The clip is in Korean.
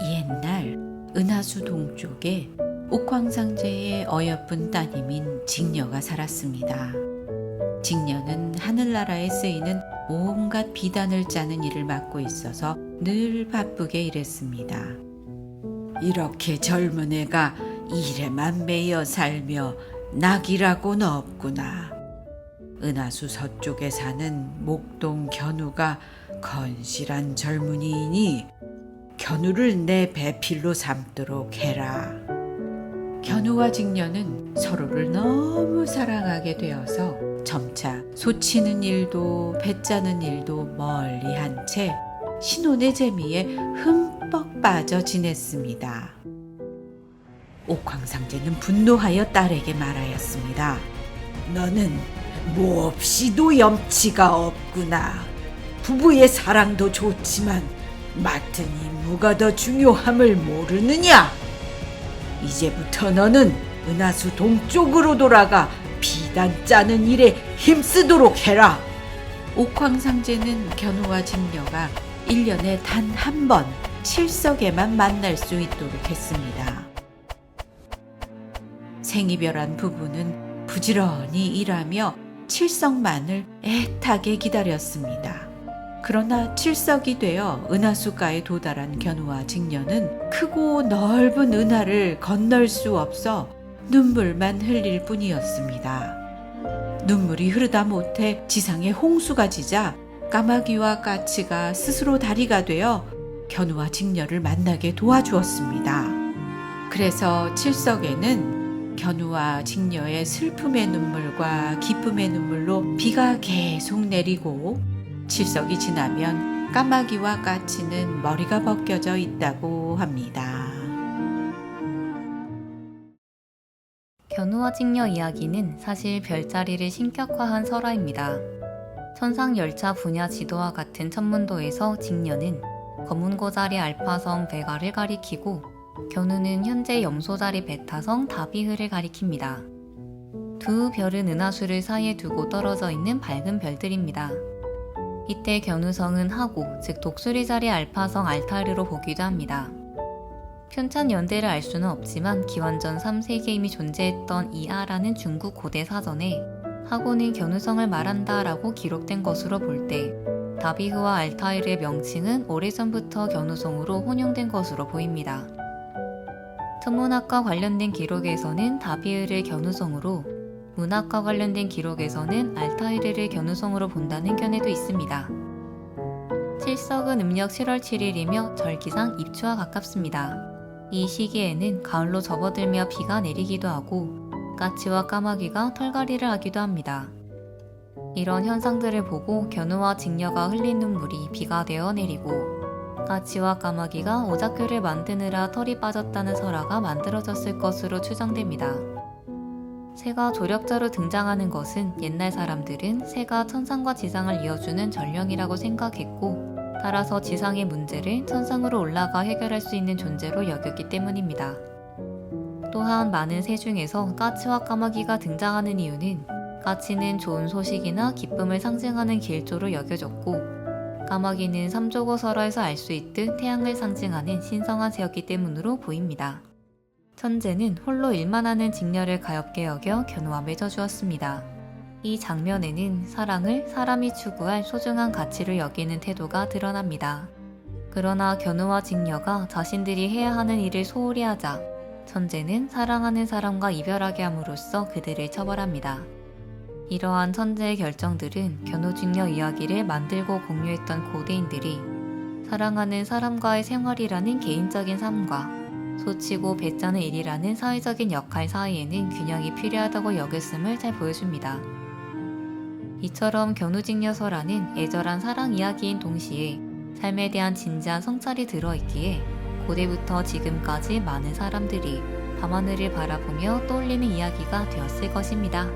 옛날 은하수 동쪽에 옥황상제의 어여쁜 따님인 직녀가 살았습니다. 직녀는 하늘나라에 쓰이는 온갖 비단을 짜는 일을 맡고 있어서 늘 바쁘게 일했습니다. 이렇게 젊은 애가 일에만 매여 살며 낙이라고는 없구나. 은하수 서쪽에 사는 목동 견우가 건실한 젊은이이니 견우를 내 배필로 삼도록 해라. 견우와 직녀는 서로를 너무 사랑하게 되어서 점차 소치는 일도 배 짜는 일도 멀리 한 채 신혼의 재미에 흠뻑 빠져 지냈습니다. 옥황상제는 분노하여 딸에게 말하였습니다. 너는 몹시도 염치가 없구나. 부부의 사랑도 좋지만 맡은 임무가 더 중요함을 모르느냐? 이제부터 너는 은하수 동쪽으로 돌아가 비단 짜는 일에 힘쓰도록 해라. 옥황상제는 견우와 직녀가 1년에 단 한 번 칠석에만 만날 수 있도록 했습니다. 생이별한 부부는 부지런히 일하며 칠석만을 애타게 기다렸습니다. 그러나 칠석이 되어 은하수가에 도달한 견우와 직녀는 크고 넓은 은하를 건널 수 없어 눈물만 흘릴 뿐이었습니다. 눈물이 흐르다 못해 지상에 홍수가 지자 까마귀와 까치가 스스로 다리가 되어 견우와 직녀를 만나게 도와주었습니다. 그래서 칠석에는 견우와 직녀의 슬픔의 눈물과 기쁨의 눈물로 비가 계속 내리고 칠석이 지나면 까마귀와 까치는 머리가 벗겨져 있다고 합니다. 견우와 직녀 이야기는 사실 별자리를 신격화한 설화입니다. 천상열차 분야 지도와 같은 천문도에서 직녀는 검은고자리 알파성 베가를 가리키고 견우는 현재 염소자리 베타성 다비흐를 가리킵니다. 두 별은 은하수를 사이에 두고 떨어져 있는 밝은 별들입니다. 이때 견우성은 하고, 즉 독수리자리 알파성 알타르로 보기도 합니다. 편찬 연대를 알 수는 없지만 기원전 3세기에 이미 존재했던 이아라는 중국 고대 사전에 하고는 견우성을 말한다 라고 기록된 것으로 볼 때 다비흐와 알타이르의 명칭은 오래전부터 견우성으로 혼용된 것으로 보입니다. 천문학과 관련된 기록에서는 다비흐를 견우성으로, 문학과 관련된 기록에서는 알타이르를 견우성으로 본다는 견해도 있습니다. 칠석은 음력 7월 7일이며 절기상 입추와 가깝습니다. 이 시기에는 가을로 접어들며 비가 내리기도 하고 까치와 까마귀가 털갈이를 하기도 합니다. 이런 현상들을 보고 견우와 직녀가 흘린 눈물이 비가 되어 내리고 까치와 까마귀가 오작교를 만드느라 털이 빠졌다는 설화가 만들어졌을 것으로 추정됩니다. 새가 조력자로 등장하는 것은 옛날 사람들은 새가 천상과 지상을 이어주는 전령이라고 생각했고 따라서 지상의 문제를 천상으로 올라가 해결할 수 있는 존재로 여겼기 때문입니다. 또한 많은 새 중에서 까치와 까마귀가 등장하는 이유는 까치는 좋은 소식이나 기쁨을 상징하는 길조로 여겨졌고 까마귀는 삼조고 설화에서 알 수 있듯 태양을 상징하는 신성한 새였기 때문으로 보입니다. 천재는 홀로 일만 하는 직녀를 가엾게 여겨 견우와 맺어주었습니다. 이 장면에는 사랑을 사람이 추구할 소중한 가치로 여기는 태도가 드러납니다. 그러나 견우와 직녀가 자신들이 해야 하는 일을 소홀히 하자 천재는 사랑하는 사람과 이별하게 함으로써 그들을 처벌합니다. 이러한 천재의 결정들은 견우 직녀 이야기를 만들고 공유했던 고대인들이 사랑하는 사람과의 생활이라는 개인적인 삶과 소치고 배짜는 일이라는 사회적인 역할 사이에는 균형이 필요하다고 여겼음을 잘 보여줍니다. 이처럼 견우직녀 설화는 애절한 사랑 이야기인 동시에 삶에 대한 진지한 성찰이 들어있기에 고대부터 지금까지 많은 사람들이 밤하늘을 바라보며 떠올리는 이야기가 되었을 것입니다.